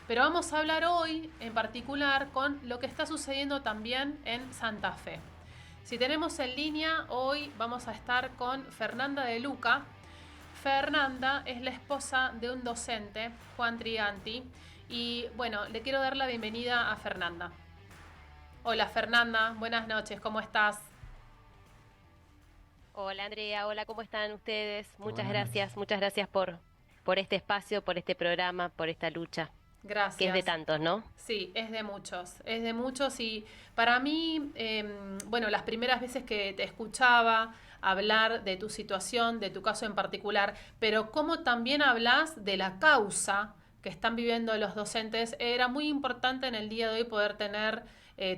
Pero vamos a hablar hoy en particular con lo que está sucediendo también en Santa Fe. Si tenemos en línea, hoy vamos a estar con Fernanda de Luca. Fernanda es la esposa de un docente, Juan Triganti, y bueno, le quiero dar la bienvenida a Fernanda. Hola Fernanda, buenas noches, ¿cómo estás? Hola Andrea, hola, ¿cómo están ustedes? Buenas noches. Muchas gracias por este espacio, por este programa, por esta lucha, que es de Gracias. tantos, ¿no? Sí, es de muchos y para mí, bueno, las primeras veces que te escuchaba hablar de tu situación, de tu caso en particular, pero como también hablas de la causa que están viviendo los docentes, era muy importante en el día de hoy poder tener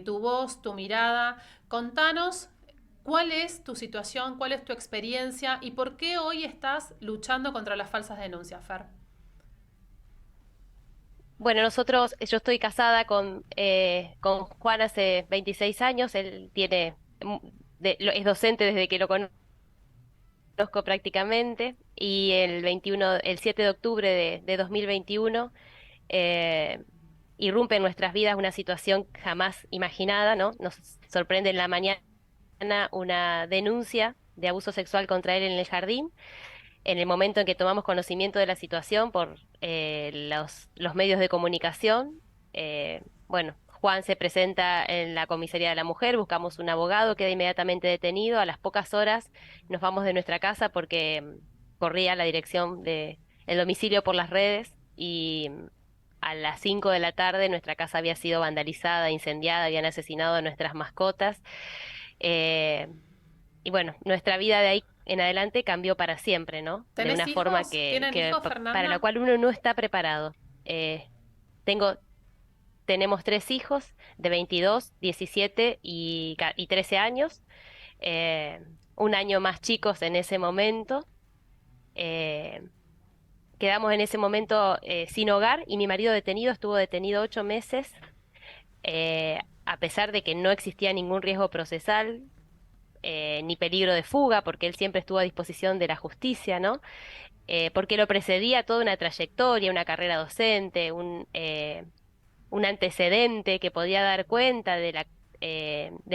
tu voz, tu mirada. Contanos cuál es tu situación, cuál es tu experiencia y por qué hoy estás luchando contra las falsas denuncias, Fer. Bueno, yo estoy casada con Juan hace 26 años, él es docente desde que lo conozco prácticamente, y el 7 de octubre de 2021, eh, irrumpe en nuestras vidas una situación jamás imaginada, ¿no? Nos sorprende en la mañana una denuncia de abuso sexual contra él en el jardín. En el momento en que tomamos conocimiento de la situación por los medios de comunicación, bueno, Juan se presenta en la comisaría de la mujer, buscamos un abogado, queda inmediatamente detenido. A las pocas horas nos vamos de nuestra casa porque corría la dirección de el domicilio por las redes y a las 5 de la tarde nuestra casa había sido vandalizada, incendiada, habían asesinado a nuestras mascotas. eh, y bueno, nuestra vida de ahí en adelante cambió para siempre, ¿no? De ¿Tenés una forma hijos? ¿Tienen hijos, para la Fernanda? cual uno no está preparado. Eh, tengo, tenemos tres hijos de 22, 17 y 13 años, eh, un año más chicos en ese momento. eh, Quedamos en ese momento sin hogar y mi marido detenido, estuvo detenido 8 meses, a pesar de que no existía ningún riesgo procesal, ni peligro de fuga, porque él siempre estuvo a disposición de la justicia, ¿no? Porque lo precedía toda una trayectoria, una carrera docente, un antecedente que podía dar cuenta de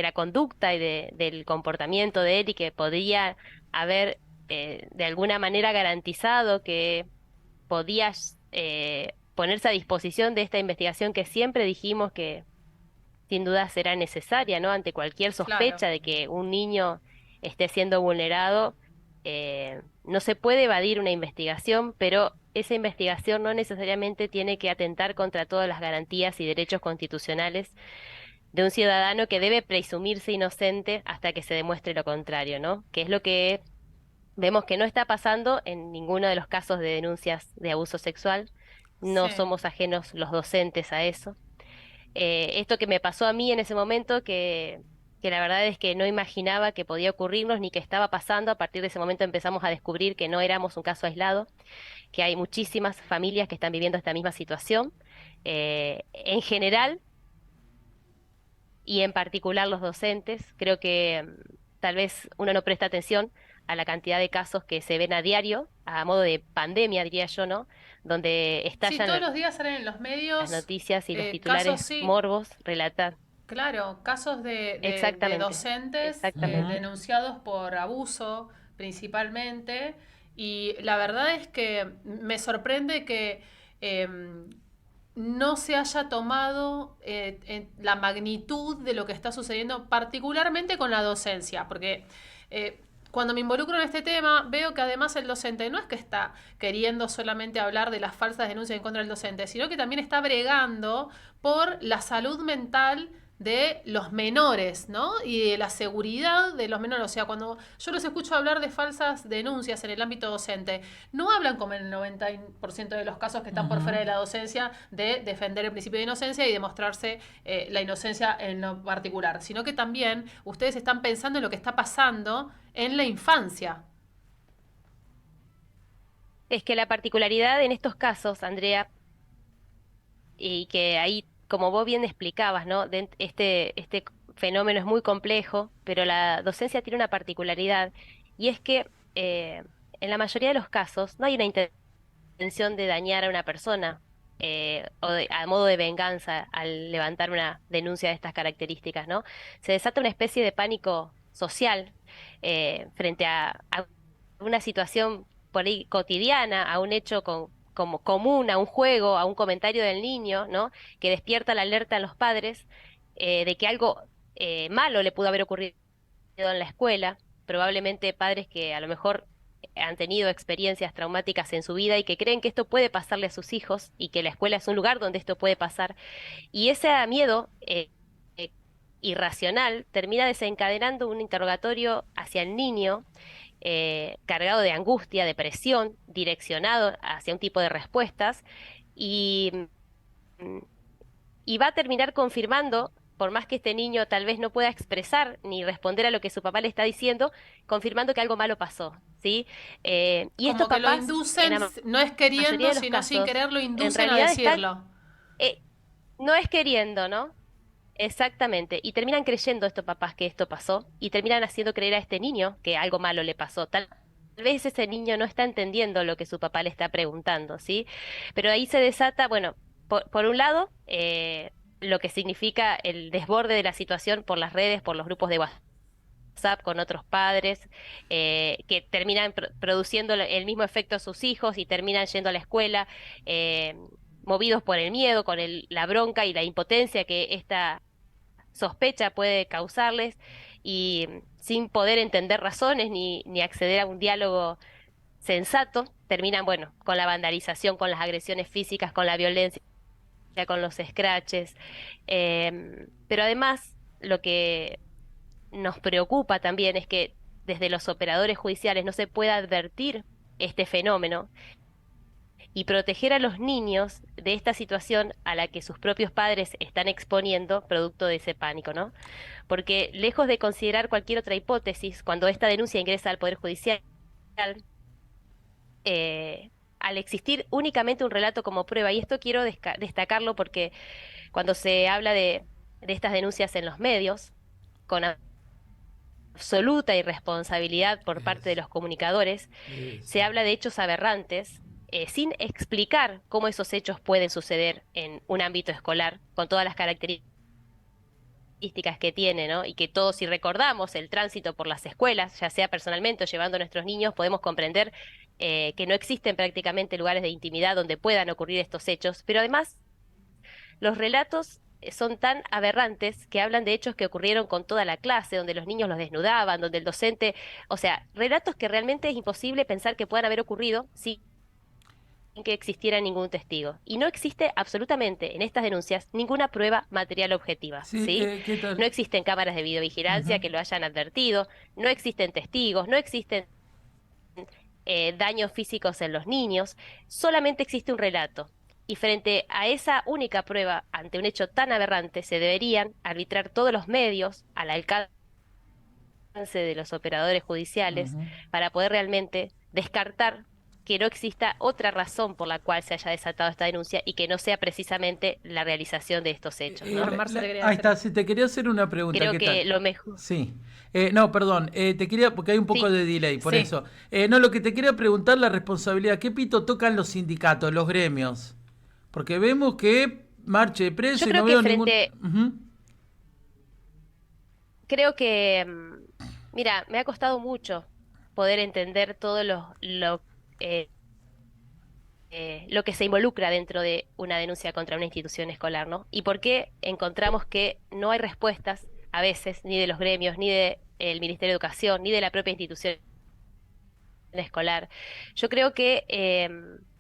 la conducta y del comportamiento de él y que podría haber de alguna manera garantizado que podía ponerse a disposición de esta investigación que siempre dijimos que sin duda será necesaria, ¿no? Ante cualquier Claro, sospecha de que un niño esté siendo vulnerado, no se puede evadir una investigación, pero esa investigación no necesariamente tiene que atentar contra todas las garantías y derechos constitucionales de un ciudadano que debe presumirse inocente hasta que se demuestre lo contrario, ¿no? Que es lo que vemos que no está pasando en ninguno de los casos de denuncias de abuso sexual. No sí. somos ajenos los docentes a eso. Esto que me pasó a mí en ese momento, que la verdad es que no imaginaba que podía ocurrirnos ni que estaba pasando. A partir de ese momento empezamos a descubrir que no éramos un caso aislado, que hay muchísimas familias que están viviendo esta misma situación. En general y en particular los docentes, creo que tal vez uno no presta atención a la cantidad de casos que se ven a diario, a modo de pandemia, diría yo, ¿no? Donde Sí, todos estallan los días salen en los las medios noticias y los casos, titulares sí, morbos relatan. claro, casos de Exactamente, docentes Ujú. exactamente. denunciados por abuso principalmente. Y la verdad es que me sorprende que no se haya tomado la magnitud de lo que está sucediendo, particularmente con la docencia, porque eh, cuando me involucro en este tema, veo que además el docente no es que está queriendo solamente hablar de las falsas denuncias en contra del docente, sino que también está bregando por la salud mental de los menores, ¿no? Y de la seguridad de los menores. O sea, cuando yo los escucho hablar de falsas denuncias en el ámbito docente, no hablan como en el 90% de los casos que están por fuera Ujú. de la docencia de defender el principio de inocencia y demostrarse la inocencia en lo particular, sino que también ustedes están pensando en lo que está pasando en la infancia. Es que la particularidad en estos casos, Andrea, y que ahí, como vos bien explicabas, ¿no? Este fenómeno es muy complejo, pero la docencia tiene una particularidad, y es que en la mayoría de los casos no hay una intención de dañar a una persona. a modo de venganza al levantar una denuncia de estas características, ¿no? Se desata una especie de pánico social frente a una situación por ahí cotidiana, a un hecho como común, a un juego, a un comentario del niño, ¿no? Que despierta la alerta en los padres de que algo malo le pudo haber ocurrido en la escuela, probablemente padres que a lo mejor han tenido experiencias traumáticas en su vida y que creen que esto puede pasarle a sus hijos y que la escuela es un lugar donde esto puede pasar. Y ese miedo eh, irracional termina desencadenando un interrogatorio hacia el niño cargado de angustia, depresión, direccionado hacia un tipo de respuestas y, mm, y va a terminar confirmando, por más que este niño tal vez no pueda expresar ni responder a lo que su papá le está diciendo, confirmando que algo malo pasó, ¿sí? Y estos Como que lo papás, en inducen, la no es mayoría queriendo, de los sino sin casos, querer, lo en inducen a realidad están, decirlo. eh, no es queriendo, ¿no? Exactamente. Y terminan creyendo estos papás que esto pasó y terminan haciendo creer a este niño que algo malo le pasó. Tal vez ese niño no está entendiendo lo que su papá le está preguntando, ¿sí? Pero ahí se desata, bueno, por un lado, lo que significa el desborde de la situación por las redes, por los grupos de WhatsApp con otros padres, que terminan produciendo el mismo efecto a sus hijos y terminan yendo a la escuela, eh, movidos por el miedo, con la bronca y la impotencia que esta sospecha puede causarles y sin poder entender razones ni acceder a un diálogo sensato, terminan, bueno, con la vandalización, con las agresiones físicas, con la violencia, con los scratches. Pero además, lo que nos preocupa también es que desde los operadores judiciales no se pueda advertir este fenómeno y proteger a los niños de esta situación a la que sus propios padres están exponiendo producto de ese pánico, ¿no? Porque lejos de considerar cualquier otra hipótesis, cuando esta denuncia ingresa al Poder Judicial, al existir únicamente un relato como prueba, y esto quiero destacarlo porque cuando se habla de estas denuncias en los medios, con absoluta irresponsabilidad por parte de Eso, los comunicadores, se eso. habla de hechos aberrantes, sin explicar cómo esos hechos pueden suceder en un ámbito escolar, con todas las características que tiene, ¿no? Y que todos, si recordamos el tránsito por las escuelas, ya sea personalmente o llevando a nuestros niños, podemos comprender que no existen prácticamente lugares de intimidad donde puedan ocurrir estos hechos, pero además los relatos son tan aberrantes que hablan de hechos que ocurrieron con toda la clase, donde los niños los desnudaban, donde el docente, o sea, relatos que realmente es imposible pensar que puedan haber ocurrido sin que existiera ningún testigo. Y no existe absolutamente en estas denuncias ninguna prueba material objetiva, Sí, ¿sí? ¿qué No tal? existen cámaras de videovigilancia Ujú. que lo hayan advertido, no existen testigos, no existen daños físicos en los niños, solamente existe un relato. Y frente a esa única prueba, ante un hecho tan aberrante, se deberían arbitrar todos los medios al alcance de los operadores judiciales Ujú. para poder realmente descartar que no exista otra razón por la cual se haya desatado esta denuncia y que no sea precisamente la realización de estos hechos, ¿no? Perdón, Marce, te quería Ahí hacer. está, si te quería hacer una pregunta, Creo ¿qué tal? que lo mejor, Sí. No, perdón, te quería, porque hay un poco sí, de delay, por Sí. eso. No, lo que te quería preguntar, la responsabilidad, ¿qué pito tocan los sindicatos, los gremios? Porque vemos que marche de yo preso y no creo que veo ningún... frente, Ujú. creo que, mira, me ha costado mucho poder entender todo eh, lo que se involucra dentro de una denuncia contra una institución escolar, ¿no? Y por qué encontramos que no hay respuestas a veces, ni de los gremios, ni del Ministerio de Educación, ni de la propia institución escolar. Yo creo que,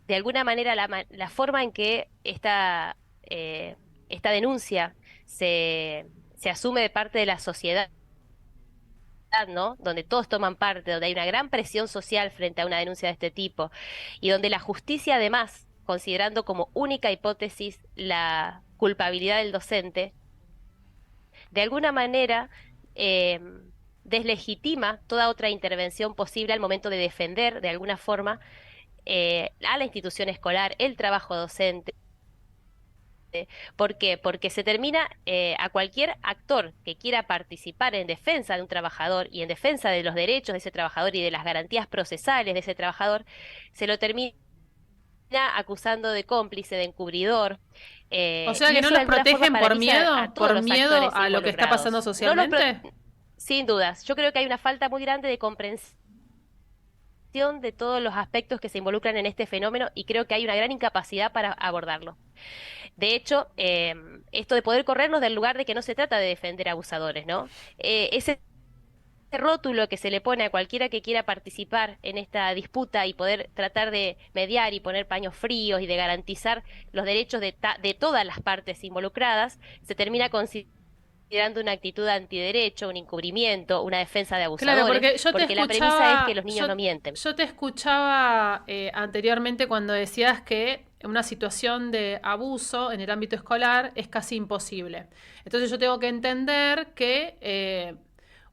de alguna manera, la forma en que esta denuncia se asume de parte de la sociedad, ¿no? Donde todos toman parte, donde hay una gran presión social frente a una denuncia de este tipo y donde la justicia además, considerando como única hipótesis la culpabilidad del docente, de alguna manera eh, deslegitima toda otra intervención posible al momento de defender de alguna forma a la institución escolar, el trabajo docente. ¿Por qué? Porque se termina a cualquier actor que quiera participar en defensa de un trabajador y en defensa de los derechos de ese trabajador y de las garantías procesales de ese trabajador, se lo termina acusando de cómplice, de encubridor. O sea Y que no eso de los alguna forma protegen paraliza a todos por los miedo actores a lo que está pasando involucrados. No los socialmente. sin dudas, yo creo que hay una falta muy grande de comprensión de todos los aspectos que se involucran en este fenómeno y creo que hay una gran incapacidad para abordarlo. De hecho, esto de poder corrernos del lugar de que no se trata de defender abusadores, ¿no? Ese rótulo que se le pone a cualquiera que quiera participar en esta disputa y poder tratar de mediar y poner paños fríos y de garantizar los derechos de todas las partes involucradas, se termina considerando una actitud antiderecho, un encubrimiento, una defensa de Claro, abusadores, porque porque la premisa es que los niños no mienten. yo te escuchaba anteriormente cuando decías que una situación de abuso en el ámbito escolar es casi imposible. Entonces yo tengo que entender que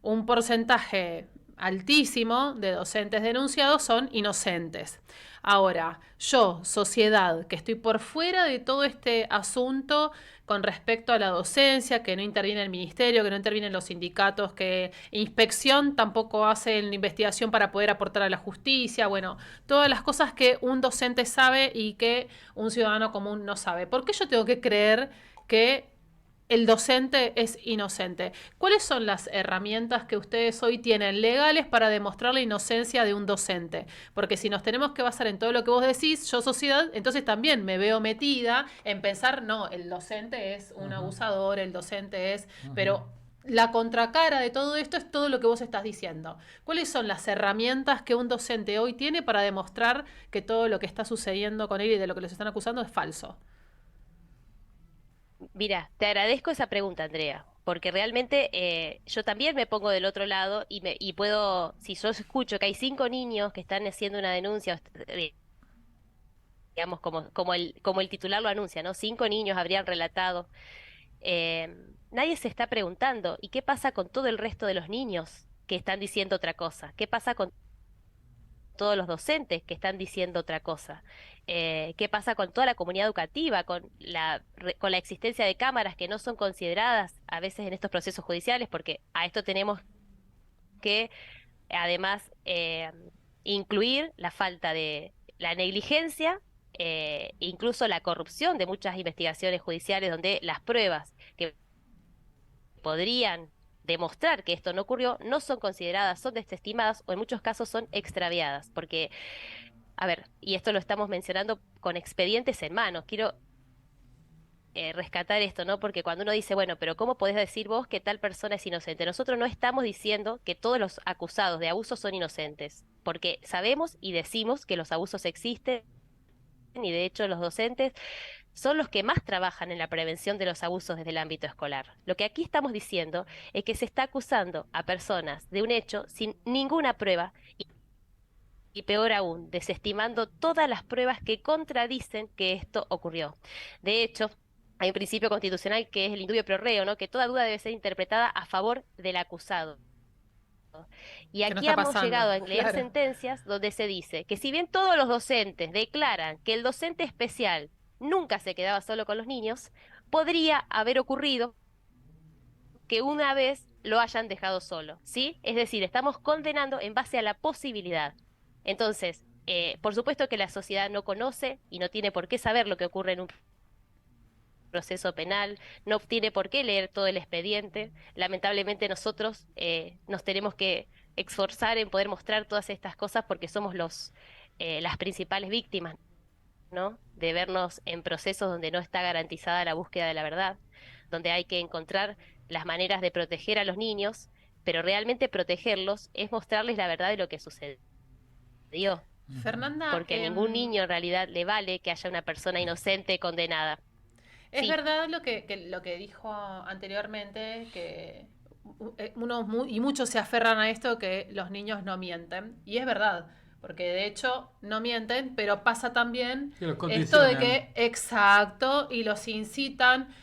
un porcentaje altísimo de docentes denunciados son inocentes. Ahora, yo, sociedad, que estoy por fuera de todo este asunto con respecto a la docencia, que no interviene el ministerio, que no intervienen los sindicatos, que inspección tampoco hace la investigación para poder aportar a la justicia, bueno, todas las cosas que un docente sabe y que un ciudadano común no sabe. ¿Por qué yo tengo que creer que el docente es inocente? ¿Cuáles son las herramientas que ustedes hoy tienen legales para demostrar la inocencia de un docente? Porque si nos tenemos que basar en todo lo que vos decís, yo sociedad, entonces también me veo metida en pensar, no, el docente es un abusador, el docente es... Pero la contracara de todo esto es todo lo que vos estás diciendo. ¿Cuáles son las herramientas que un docente hoy tiene para demostrar que todo lo que está sucediendo con él y de lo que les están acusando es falso? Mira, te agradezco esa pregunta, Andrea, porque realmente yo también me pongo del otro lado y puedo, si yo escucho que hay 5 niños que están haciendo una denuncia, digamos, como el titular lo anuncia, ¿no? 5 niños habrían relatado. Nadie se está preguntando, ¿y qué pasa con todo el resto de los niños que están diciendo otra cosa? ¿Qué pasa con todos los docentes que están diciendo otra cosa? ¿Qué pasa con toda la comunidad educativa, con la existencia de cámaras que no son consideradas a veces en estos procesos judiciales? Porque a esto tenemos que, además, incluir la falta de la negligencia, incluso la corrupción de muchas investigaciones judiciales donde las pruebas que podrían demostrar que esto no ocurrió no son consideradas, son desestimadas o en muchos casos son extraviadas, porque a ver, y esto lo estamos mencionando con expedientes en mano. Quiero rescatar esto, ¿no? Porque cuando uno dice, bueno, pero ¿cómo podés decir vos que tal persona es inocente? Nosotros no estamos diciendo que todos los acusados de abuso son inocentes, porque sabemos y decimos que los abusos existen y de hecho los docentes son los que más trabajan en la prevención de los abusos desde el ámbito escolar. Lo que aquí estamos diciendo es que se está acusando a personas de un hecho sin ninguna prueba y peor aún, desestimando todas las pruebas que contradicen que esto ocurrió. De hecho, hay un principio constitucional que es el indubio pro reo, ¿no? Que toda duda debe ser interpretada a favor del acusado. Y Que no aquí está hemos pasando, llegado a leer claro. sentencias donde se dice que si bien todos los docentes declaran que el docente especial nunca se quedaba solo con los niños, podría haber ocurrido que una vez lo hayan dejado solo, ¿sí? Es decir, estamos condenando en base a la posibilidad. Entonces, por supuesto que la sociedad no conoce y no tiene por qué saber lo que ocurre en un proceso penal, no tiene por qué leer todo el expediente. Lamentablemente nosotros nos tenemos que esforzar en poder mostrar todas estas cosas porque somos las principales víctimas, ¿no? De vernos en procesos donde no está garantizada la búsqueda de la verdad, donde hay que encontrar las maneras de proteger a los niños, pero realmente protegerlos es mostrarles la verdad de lo que sucedió, Fernanda, porque a ningún niño en realidad le vale que haya una persona inocente condenada. es Sí, verdad lo que dijo anteriormente, que y muchos se aferran a esto, que los niños no mienten. Y es verdad, porque de hecho no mienten, pero pasa también Que los esto de condicionan. que, exacto, y los incitan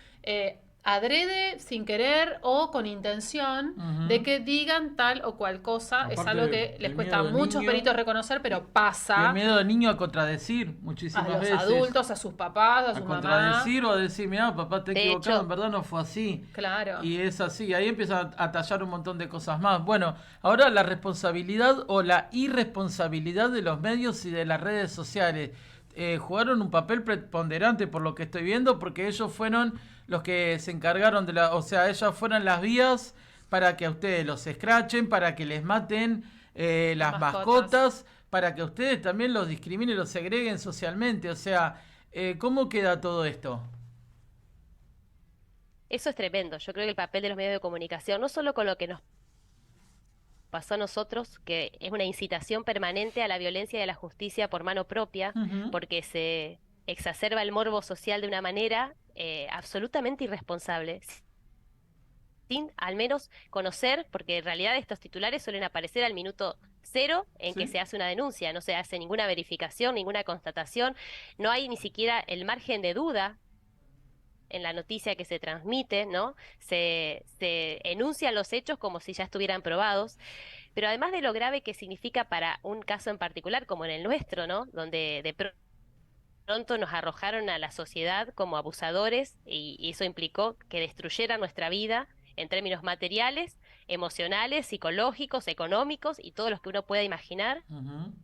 adrede, sin querer o con intención de que digan tal o cual cosa. Es Aparte, algo que les el cuesta a miedo del muchos niño peritos reconocer, pero y el pasa miedo del niño a contradecir a muchísimas los veces. adultos, a sus papás, a A su mamá. contradecir o a decir, mira, papá, te he de equivocado, en hecho, verdad no fue así. Claro. Y es así, ahí empieza a tallar un montón de cosas más. Bueno, ahora la responsabilidad o la irresponsabilidad de los medios y de las redes sociales. jugaron un papel preponderante por lo que estoy viendo, porque ellos fueron los que se encargaron o sea, ellas fueron las vías para que a ustedes los escrachen, para que les maten las mascotas, para que a ustedes también los discriminen y los segreguen socialmente. O sea, ¿cómo queda todo esto? Eso es tremendo. Yo creo que el papel de los medios de comunicación, no solo con lo que nos pasó a nosotros, que es una incitación permanente a la violencia y a la justicia por mano propia, Ujú. porque se exacerba el morbo social de una manera absolutamente irresponsable, sin al menos conocer, porque en realidad estos titulares suelen aparecer al minuto cero en que Sí. se hace una denuncia, no se hace ninguna verificación, ninguna constatación, no hay ni siquiera el margen de duda en la noticia que se transmite, ¿no? Se enuncian los hechos como si ya estuvieran probados, pero además de lo grave que significa para un caso en particular, como en el nuestro, ¿no? Donde de pronto nos arrojaron a la sociedad como abusadores y eso implicó que destruyeran nuestra vida en términos materiales, emocionales, psicológicos, económicos y todos los que uno pueda imaginar. Ujú.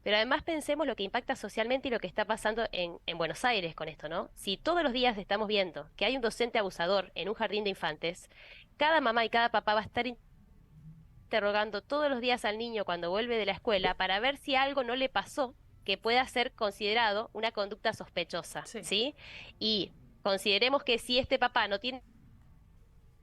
Pero además pensemos lo que impacta socialmente y lo que está pasando en Buenos Aires con esto, ¿no? Si todos los días estamos viendo que hay un docente abusador en un jardín de infantes, cada mamá y cada papá va a estar interrogando todos los días al niño cuando vuelve de la escuela para ver si algo no le pasó que pueda ser considerado una conducta sospechosa, Sí. ¿sí? Y consideremos que si este papá no tiene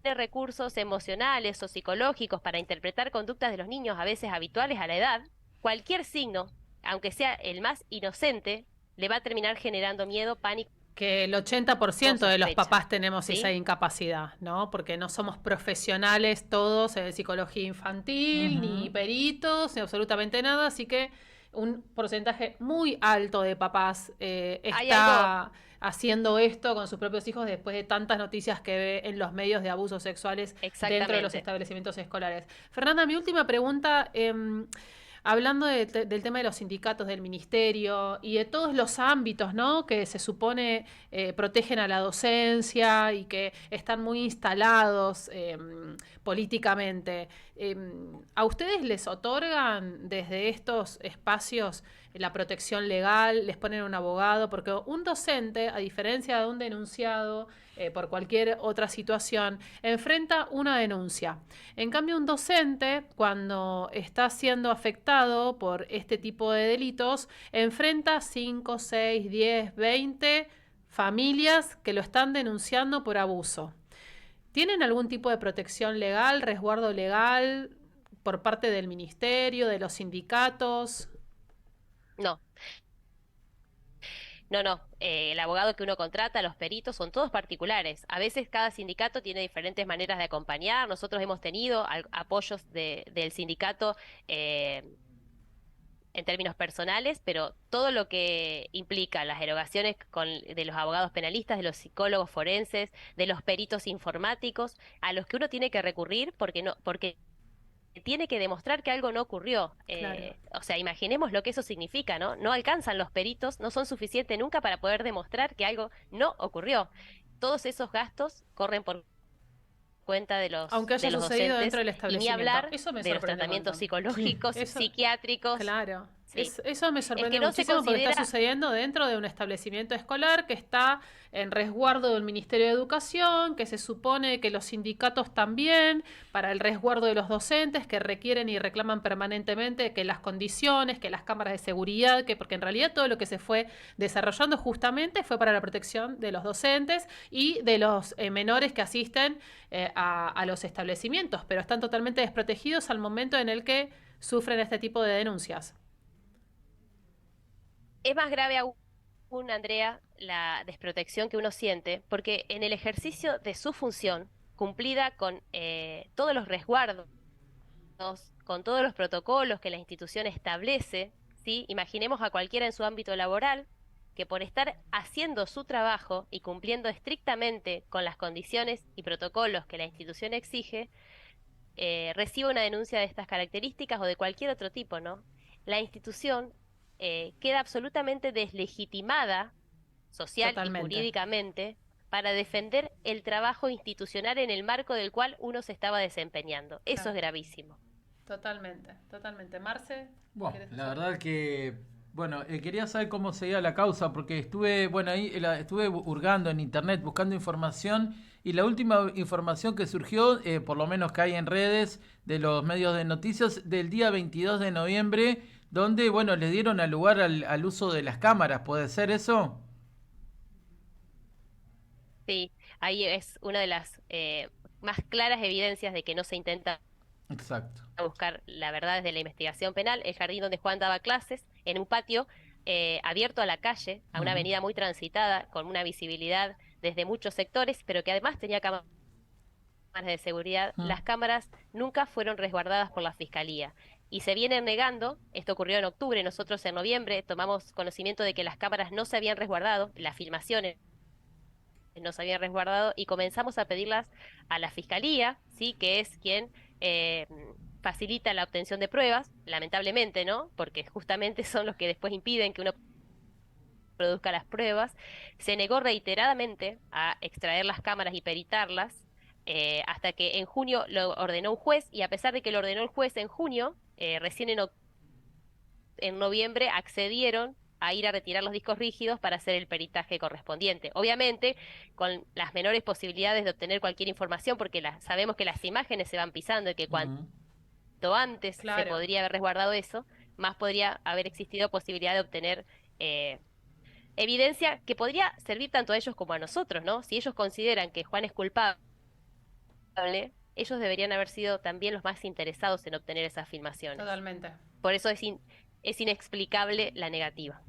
recursos emocionales o psicológicos para interpretar conductas de los niños a veces habituales a la edad, cualquier signo, aunque sea el más inocente, le va a terminar generando miedo, pánico Que el o 80% de los sospecha, papás tenemos esa ¿sí? incapacidad, ¿no? Porque no somos profesionales todos en psicología infantil, ni Ujú. peritos, ni absolutamente nada, así que un porcentaje muy alto de papás Hay algo está haciendo esto con sus propios hijos después de tantas noticias que ve en los medios de abusos sexuales dentro de los exactamente. establecimientos escolares. Fernanda, mi última pregunta, hablando del tema de los sindicatos, del ministerio y de todos los ámbitos, ¿no? Que se supone protegen a la docencia y que están muy instalados políticamente. ¿A ustedes les otorgan desde estos espacios la protección legal? ¿Les ponen un abogado? Porque un docente, a diferencia de un denunciado por cualquier otra situación, enfrenta una denuncia. En cambio, un docente, cuando está siendo afectado por este tipo de delitos, enfrenta 5, 6, 10, 20 familias que lo están denunciando por abuso. ¿Tienen algún tipo de protección legal, resguardo legal por parte del ministerio, de los sindicatos? No, no. El abogado que uno contrata, los peritos, son todos particulares. A veces cada sindicato tiene diferentes maneras de acompañar. Nosotros hemos tenido apoyos del sindicato en términos personales, pero todo lo que implica las erogaciones de los abogados penalistas, de los psicólogos forenses, de los peritos informáticos, a los que uno tiene que recurrir porque tiene que demostrar que algo no ocurrió. Claro. O sea, imaginemos lo que eso significa, ¿no? No alcanzan los peritos, no son suficientes nunca para poder demostrar que algo no ocurrió. Todos esos gastos corren por cuenta Aunque de haya los sucedido dentro docentes del y ni establecimiento. hablar Eso me de los sorprende un tratamientos montón. Sí. psicológicos, Eso, psiquiátricos. claro. Sí. Eso me Es sorprende que no se muchísimo porque está considera, sucediendo dentro de un establecimiento escolar que está en resguardo del Ministerio de Educación, que se supone que los sindicatos también, para el resguardo de los docentes, que requieren y reclaman permanentemente que las condiciones, que las cámaras de seguridad, que porque en realidad todo lo que se fue desarrollando justamente fue para la protección de los docentes y de los menores que asisten a los establecimientos, pero están totalmente desprotegidos al momento en el que sufren este tipo de denuncias. es más grave aún, Andrea, la desprotección que uno siente, porque en el ejercicio de su función, cumplida con todos los resguardos, con todos los protocolos que la institución establece, ¿sí? Imaginemos a cualquiera en su ámbito laboral que por estar haciendo su trabajo y cumpliendo estrictamente con las condiciones y protocolos que la institución exige, reciba una denuncia de estas características o de cualquier otro tipo, ¿no? La institución queda absolutamente deslegitimada social y Totalmente. jurídicamente para defender el trabajo institucional en el marco del cual uno se estaba desempeñando. Eso Claro. es gravísimo. Totalmente, totalmente. Marce, Bueno, ¿querés la hacer? verdad que Bueno, quería saber cómo seguía la causa, porque estuve, bueno, ahí estuve hurgando en internet, buscando información, y la última información que surgió, por lo menos que hay en redes de los medios de noticias, del día 22 de noviembre, donde, bueno, le dieron al lugar al uso de las cámaras. ¿Puede ser eso? Sí, ahí es una de las más claras evidencias de que no se intenta Exacto. buscar la verdad desde la investigación penal. El jardín donde Juan daba clases, en un patio abierto a la calle, a una Ujú. avenida muy transitada, con una visibilidad desde muchos sectores, pero que además tenía cámaras de seguridad. Mm. Las cámaras nunca fueron resguardadas por la Fiscalía. Y se vienen negando, esto ocurrió en octubre, nosotros en noviembre tomamos conocimiento de que las cámaras no se habían resguardado, las filmaciones no se habían resguardado y comenzamos a pedirlas a la Fiscalía, sí, que es quien eh, facilita la obtención de pruebas, lamentablemente, ¿no? Porque justamente son los que después impiden que uno produzca las pruebas. Se negó reiteradamente a extraer las cámaras y peritarlas, hasta que en junio lo ordenó un juez y a pesar de que lo ordenó el juez en junio, recién en noviembre accedieron a ir a retirar los discos rígidos para hacer el peritaje correspondiente. Obviamente, con las menores posibilidades de obtener cualquier información, porque sabemos que las imágenes se van pisando y que cuanto Mm. antes se Claro. podría haber resguardado eso, más podría haber existido posibilidad de obtener evidencia que podría servir tanto a ellos como a nosotros, ¿no? Si ellos consideran que Juan es culpable, ellos deberían haber sido también los más interesados en obtener esas filmaciones. Totalmente. Por eso es inexplicable la negativa.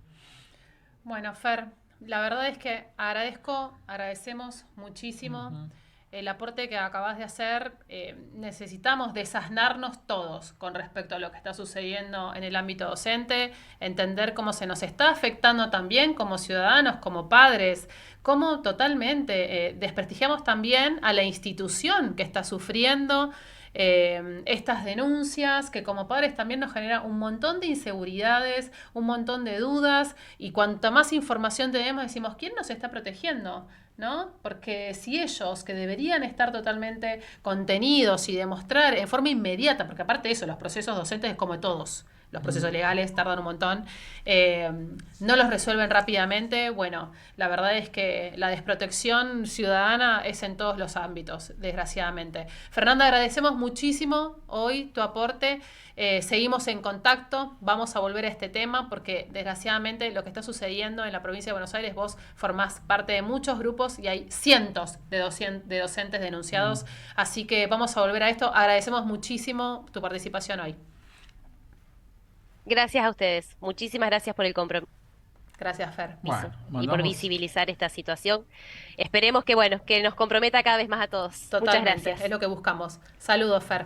Bueno, Fer, la verdad es que agradecemos muchísimo Ujú. el aporte que acabas de hacer. Necesitamos desasnarnos todos con respecto a lo que está sucediendo en el ámbito docente, entender cómo se nos está afectando también como ciudadanos, como padres, cómo totalmente desprestigiamos también a la institución que está sufriendo estas denuncias, que como padres también nos genera un montón de inseguridades, un montón de dudas, y cuanto más información tenemos, decimos, ¿quién nos está protegiendo? ¿No? Porque si ellos, que deberían estar totalmente contenidos y demostrar en forma inmediata, porque aparte de eso, los procesos docentes es como todos, los procesos legales tardan un montón, eh, no los resuelven rápidamente. Bueno, la verdad es que la desprotección ciudadana es en todos los ámbitos, desgraciadamente. Fernanda, agradecemos muchísimo hoy tu aporte. Seguimos en contacto, vamos a volver a este tema porque desgraciadamente lo que está sucediendo en la provincia de Buenos Aires, vos formás parte de muchos grupos y hay cientos de docentes denunciados, así que vamos a volver a esto. Agradecemos muchísimo tu participación hoy. Gracias a ustedes. Muchísimas gracias por el compromiso Gracias, Fer. Bueno, y por mandamos. visibilizar esta situación. Esperemos que, bueno, que nos comprometa cada vez más a todos. Muchas Totalmente, es gracias. lo que buscamos. Saludos, Fer.